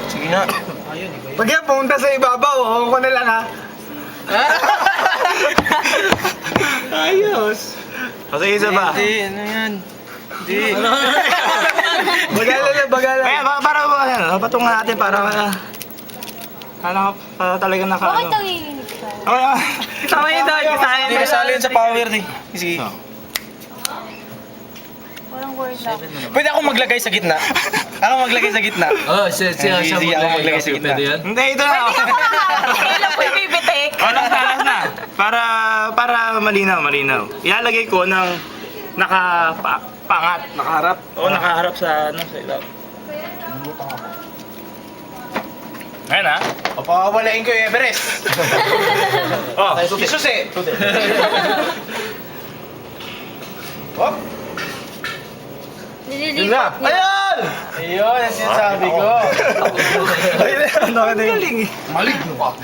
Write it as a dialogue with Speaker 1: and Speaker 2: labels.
Speaker 1: Sige nga.
Speaker 2: Pag yan pumunta sa ibabaw, huwag ko na lang ha. Ayos.
Speaker 3: O sige, isa ba?
Speaker 1: Hindi, ano yan? Hindi.
Speaker 2: Bagala lang, bagala.
Speaker 3: Kaya para ano, patungan natin para para talaga naka
Speaker 4: Bakit
Speaker 3: ano.
Speaker 4: nanginginig ka?
Speaker 2: Tama yun daw, kasaya.
Speaker 1: Hindi kasali yun sa power eh. Sige.
Speaker 4: Walang word lang.
Speaker 1: Pwede ako maglagay sa gitna? Ako maglagay sa gitna?
Speaker 5: Oh, siya
Speaker 1: Sige, ako maglagay sa gitna.
Speaker 5: Pwede yan?
Speaker 3: Hindi, ito na.
Speaker 4: Kailan po yung bibitik?
Speaker 3: Alas na. Para malinaw. Ilalagay ko ng nakapangat.
Speaker 2: Nakaharap.
Speaker 3: O nakaharap sa ano sa ilaw. Ayan ha.
Speaker 2: Papawalain ko yung Everest.
Speaker 3: Oh,
Speaker 2: Si Susi. Hop.
Speaker 4: Nililipat niya.
Speaker 2: Ayan! Ayun, ang sinasabi ko.
Speaker 3: Ayun na. Galing.
Speaker 5: Maligno ka.